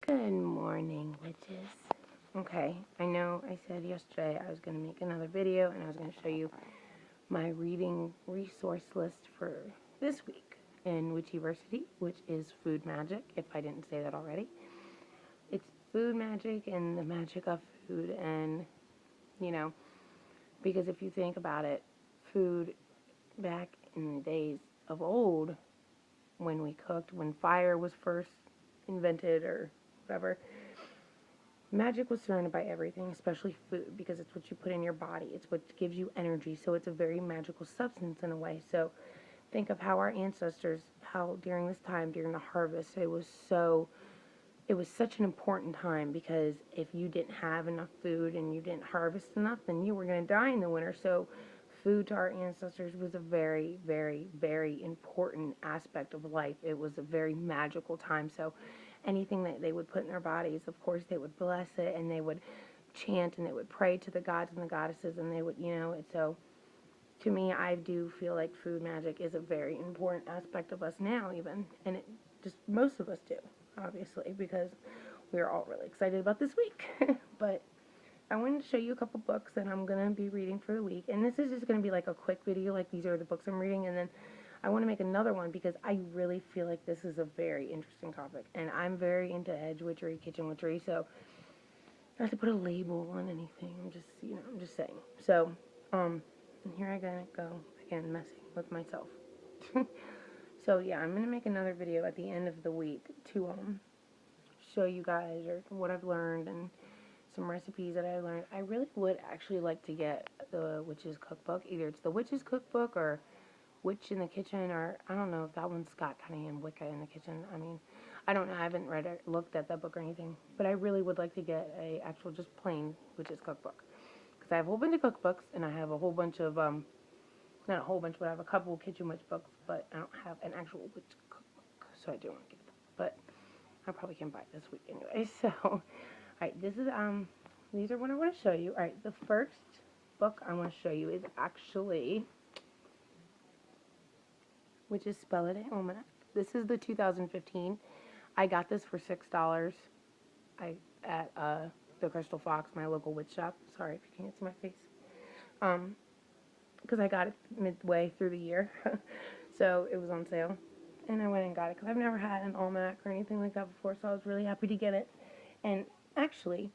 Good morning, witches. Okay, I know I said yesterday I was going to make another video and I was going to show you my reading resource list for this week in Witcheyversity, which is Food Magick, if I didn't say that already. It's Food Magick and the magic of food, and, because if you think about it, food back in the days of old, when we cooked, when fire was first invented or whatever, magic was surrounded by everything, especially food, because it's what you put in your body. It's what gives you energy. So it's a very magical substance in a way. So think of how our ancestors, how during this time, during the harvest, it was such an important time, because if you didn't have enough food and you didn't harvest enough, then you were going to die in the winter. So food to our ancestors was a very, very, very important aspect of life. It was a very magical time. So anything that they would put in their bodies, of course, they would bless it, and they would chant, and they would pray to the gods and the goddesses, and they would, so to me, I do feel like food magic is a very important aspect of us now, even, and it just, most of us do, obviously, because we're all really excited about this week. But I wanted to show you a couple books that I'm going to be reading for the week, and this is just going to be like a quick video, like these are the books I'm reading, and then I want to make another one because I really feel like this is a very interesting topic, and I'm very into hedge witchery, kitchen witchery, so not to put a label on anything, I'm just saying. So, and here I gotta go again, messing with myself. So yeah, I'm gonna make another video at the end of the week to show you guys or what I've learned and some recipes that I learned. I really would actually like to get the Witch's Cookbook. Either it's the Witch's Cookbook or Witch in the Kitchen, or I don't know if that one's got kind of Wicca in the Kitchen. I mean, I don't know. I haven't read it, looked at that book or anything. But I really would like to get a actual just plain Witch's Cookbook, because I have a whole bunch of cookbooks, and I have a whole bunch of not a whole bunch, but I have a couple kitchen witch books, but I don't have an actual witch cookbook, so I do want to get that. But I probably can buy it this week anyway. So, all right, this is these are what I want to show you. All right, the first book I want to show you is actually Witch's Spell a Day Almanac. This is the 2015. I got this for $6. At the Crystal Fox, my local witch shop. Sorry if you can't see my face. Because I got it midway through the year, so it was on sale, and I went and got it because I've never had an almanac or anything like that before, so I was really happy to get it. And actually,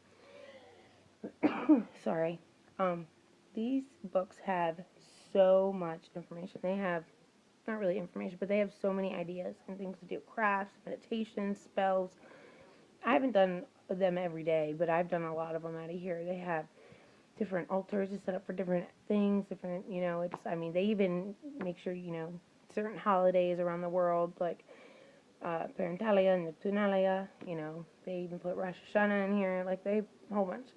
sorry, these books have so much information. They have, not really information, but they have so many ideas and things to do. Crafts, meditations, spells. I haven't done them every day, but I've done a lot of them out of here. They have different altars to set up for different things, different, they even make sure, certain holidays around the world, like Parentalia and Neptunalia, they even put Rosh Hashanah in here, like they, a whole bunch.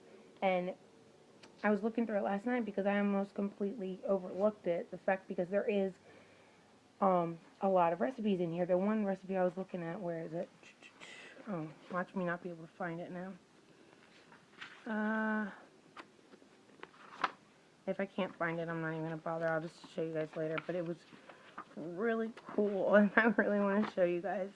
And I was looking through it last night because I almost completely overlooked it, the fact, because there is a lot of recipes in here. The one recipe I was looking at, where is it? Oh, watch me not be able to find it now. If I can't find it, I'm not even going to bother. I'll just show you guys later. But it was really cool, and I really want to show you guys.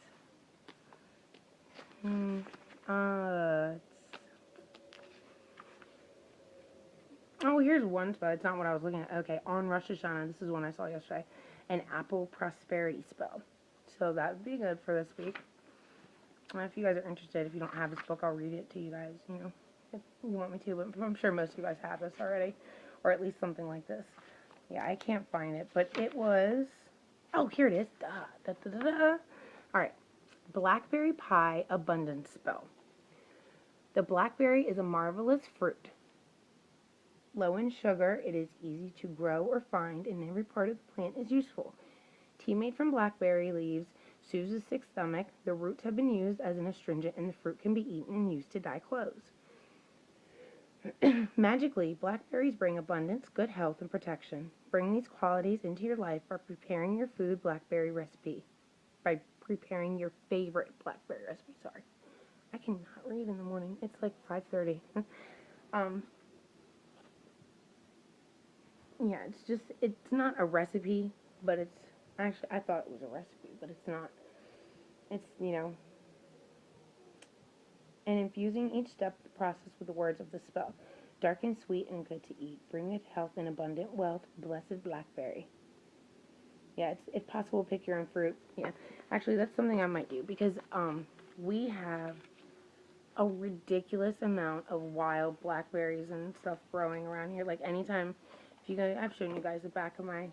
Oh, here's one spell. It's not what I was looking at. Okay, on Rosh Hashanah, this is one I saw yesterday. An apple prosperity spell. So that would be good for this week. If you guys are interested, if you don't have this book, I'll read it to you guys, if you want me to. But I'm sure most of you guys have this already, or at least something like this. Yeah, I can't find it, but it was, oh, here it is. All right, Blackberry Pie Abundance Spell. The blackberry is a marvelous fruit. Low in sugar, it is easy to grow or find, and every part of the plant is useful. Tea made from blackberry leaves soothes the sick stomach. The roots have been used as an astringent, and the fruit can be eaten and used to dye clothes. Magically, blackberries bring abundance, good health, and protection. Bring these qualities into your life by preparing your food blackberry recipe. By preparing your favorite blackberry recipe, sorry. I cannot read in the morning. It's like 5:30. Yeah, it's not a recipe, but it's, actually, I thought it was a recipe, but it's not. It's, and infusing each step of the process with the words of the spell. Dark and sweet and good to eat. Bring it health and abundant wealth. Blessed blackberry. Yeah, it's if possible, pick your own fruit. Yeah, actually, that's something I might do because we have a ridiculous amount of wild blackberries and stuff growing around here. Like anytime, if you guys, I've shown you guys the back of my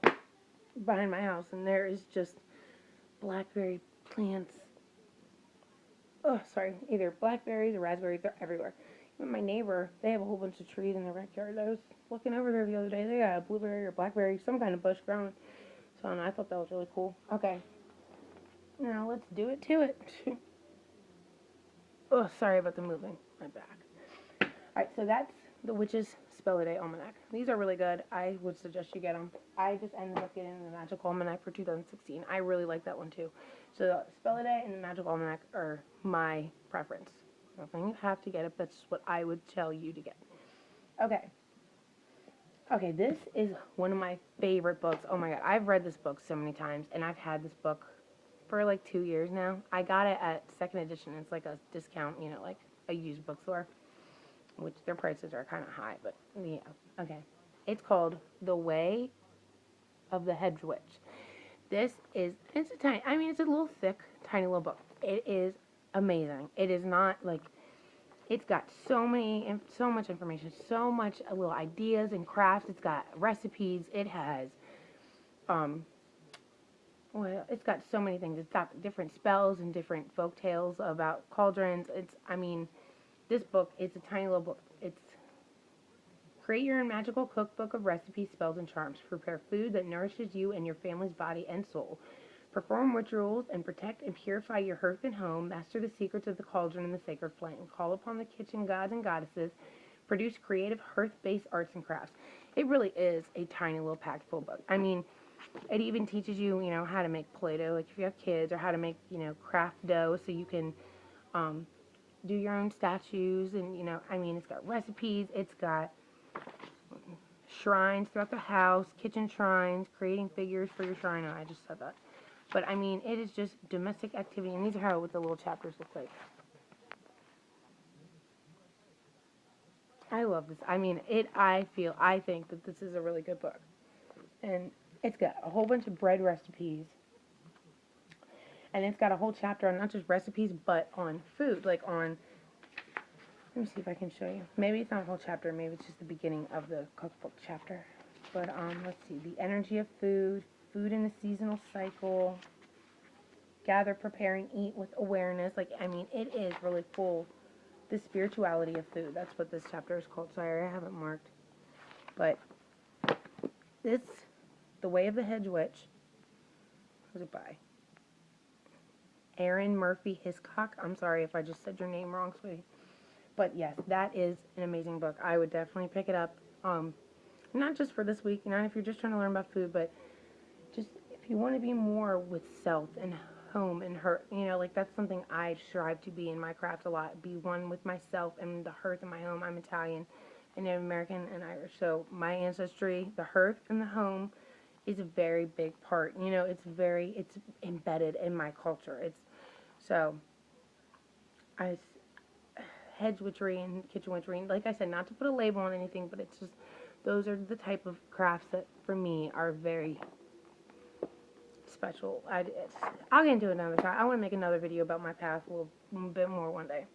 behind my house, and there is just blackberry plants. Oh, sorry, either blackberries or raspberries. They're everywhere. Even my neighbor, they have a whole bunch of trees in their backyard. I was looking over there the other day. They got a blueberry or blackberry, some kind of bush growing. So I thought that was really cool. Okay, now let's do it to it. Oh, sorry about the moving. My back. Alright, so that's the Witch's Spell a Day Almanac. These are really good. I would suggest you get them. I just ended up getting the Magical Almanac for 2016. I really like that one too. So the Spell a Day and the Magical Almanac are my preference. Nothing you have to get it, that's what I would tell you to get. Okay. Okay, this is one of my favorite books. Oh my god, I've read this book so many times, and I've had this book for like 2 years now. I got it at second edition. It's like a discount, you know, like a used bookstore, which their prices are kind of high, but yeah, okay. It's called The Way of the Hedge Witch. It's a tiny, I mean, it's a little thick, tiny little book. It is amazing. It is not like, it's got so much information, so much little ideas and crafts. It's got recipes. It has, well, it's got so many things. It's got different spells and different folk tales about cauldrons. I mean, this book, it's a tiny little book. It's create your own magical cookbook of recipes, spells, and charms. Prepare food that nourishes you and your family's body and soul. Perform rituals and protect and purify your hearth and home. Master the secrets of the cauldron and the sacred flame. Call upon the kitchen gods and goddesses. Produce creative hearth-based arts and crafts. It really is a tiny little packed full book. I mean, it even teaches you, you know, how to make Play-Doh, like if you have kids, or how to make, you know, craft dough so you can do your own statues. And, you know, I mean, it's got recipes, it's got shrines throughout the house, kitchen shrines, creating figures for your shrine. Oh, I just said that. But, I mean, it is just domestic activity, and these are how what the little chapters look like. I love this. I mean, I think that this is a really good book. And it's got a whole bunch of bread recipes. And it's got a whole chapter on not just recipes, but on food. Like on, let me see if I can show you. Maybe it's not a whole chapter. Maybe it's just the beginning of the cookbook chapter. But let's see. The energy of food. Food in the seasonal cycle. Gather, prepare, and eat with awareness. Like, I mean, it is really full. The spirituality of food. That's what this chapter is called. Sorry, I haven't marked. But this, The Way of the Hedge Witch. Who's it by? Erin Murphy Hiscock. I'm sorry if I just said your name wrong, sweetie. But yes, that is an amazing book. I would definitely pick it up. Not just for this week, not if you're just trying to learn about food, but just if you want to be more with self and home and hearth. You know, like that's something I strive to be in my craft a lot. Be one with myself and the hearth in my home. I'm Italian and Native American and Irish. So my ancestry, the hearth and the home is a very big part. You know, it's embedded in my culture. Hedge witchery and kitchen witchery. And like I said, not to put a label on anything, but it's just, those are the type of crafts that for me are very special. I'll get into it another time. I want to make another video about my path a little bit more one day.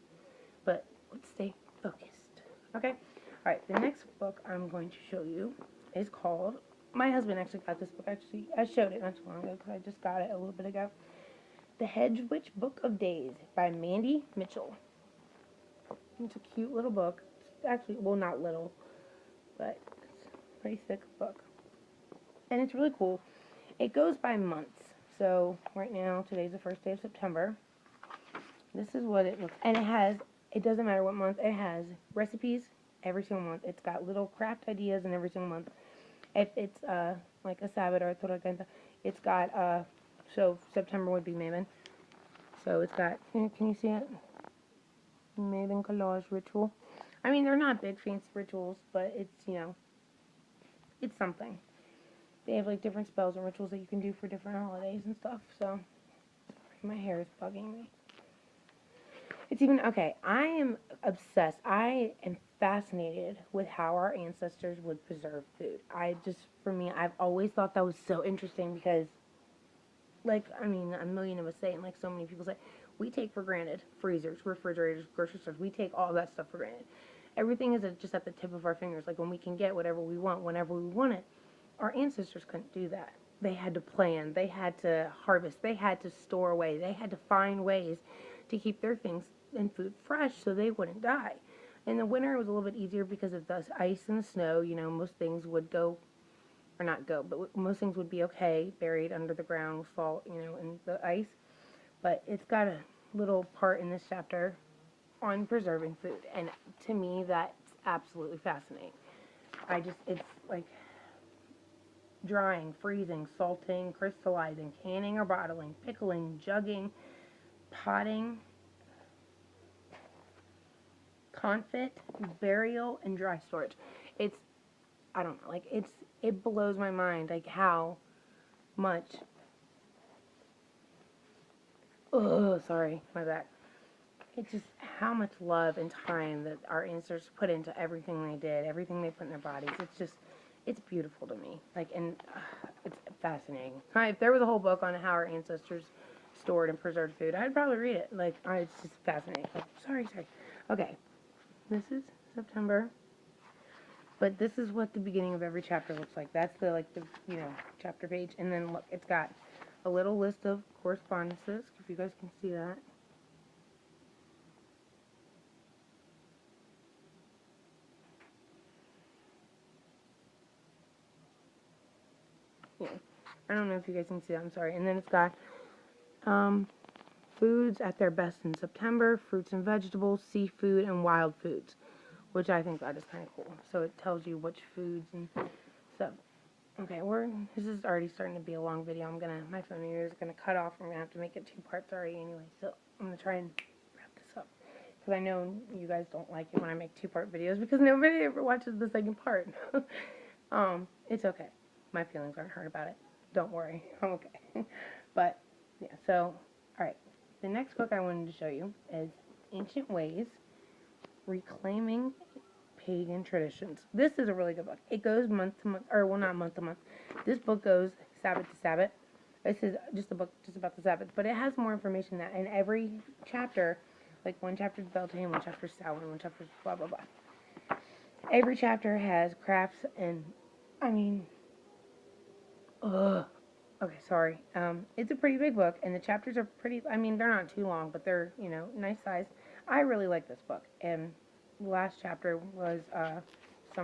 But let's stay focused. Okay? Alright, the next book I'm going to show you is called, my husband actually got this book. Actually, I showed it not too long ago because I just got it a little bit ago. The Hedge Witch Book of Days by Mandy Mitchell. It's a cute little book. Actually, well, not little, but it's a pretty thick book. And it's really cool. It goes by months. So, right now, today's the first day of September. This is what it looks, and it doesn't matter what month, it has recipes every single month. It's got little craft ideas in every single month. If it's, like a Sabbath or a Toraganta, it's got, so September would be Maven. So, it's got, can you see it? Maven collage ritual. I mean, they're not big fancy rituals, but it's, you know, it's something. They have like different spells and rituals that you can do for different holidays and stuff. So, sorry, my hair is bugging me. It's even, okay, I am obsessed. I am fascinated with how our ancestors would preserve food. For me, I've always thought that was so interesting because, like, I mean, a million of us say, and like so many people say, we take for granted freezers, refrigerators, grocery stores. We take all that stuff for granted. Everything is just at the tip of our fingers. Like, when we can get whatever we want, whenever we want it. Our ancestors couldn't do that. They had to plan, they had to harvest, they had to store away, they had to find ways to keep their things and food fresh so they wouldn't die. In the winter, it was a little bit easier because of the ice and the snow. Most things would go, or not go, but most things would be okay, buried under the ground with salt, and the ice. But it's got a little part in this chapter on preserving food, and to me, that's absolutely fascinating. It's like drying, freezing, salting, crystallizing, canning or bottling, pickling, jugging, potting, confit, burial, and dry storage. It's, I don't know, like, it blows my mind, like, how much, sorry, my back. It's just how much love and time that our ancestors put into everything they did, everything they put in their bodies. It's beautiful to me. Like, and it's fascinating. If there was a whole book on how our ancestors stored and preserved food, I'd probably read it. Like, it's just fascinating. Oh, sorry. Okay, this is September, but this is what the beginning of every chapter looks like. That's the chapter page, and then look, it's got a little list of correspondences, if you guys can see that. Yeah, I don't know if you guys can see that, I'm sorry. And then it's got foods at their best in September, fruits and vegetables, seafood, and wild foods, which I think that is kind of cool. So it tells you which foods and stuff. Okay, this is already starting to be a long video. My phone here is gonna cut off. I'm gonna have to make it 2 parts already anyway. So I'm gonna try and wrap this up because I know you guys don't like it when I make 2-part videos because nobody ever watches the second part. It's okay. My feelings aren't hurt about it. Don't worry, I'm okay. But yeah, so all right. The next book I wanted to show you is Ancient Ways, Reclaiming Pagan Traditions. This is a really good book. It goes month to month, or well, not month to month. This book goes Sabbath to Sabbath. This is just a book just about the Sabbath, but it has more information than that. In every chapter, like one chapter is Beltane, one chapter is Samhain, one chapter is blah, blah, blah. Every chapter has crafts and, I mean, okay, sorry. It's a pretty big book, and the chapters are pretty, I mean, they're not too long, but they're, nice size. I really like this book, and the last chapter was,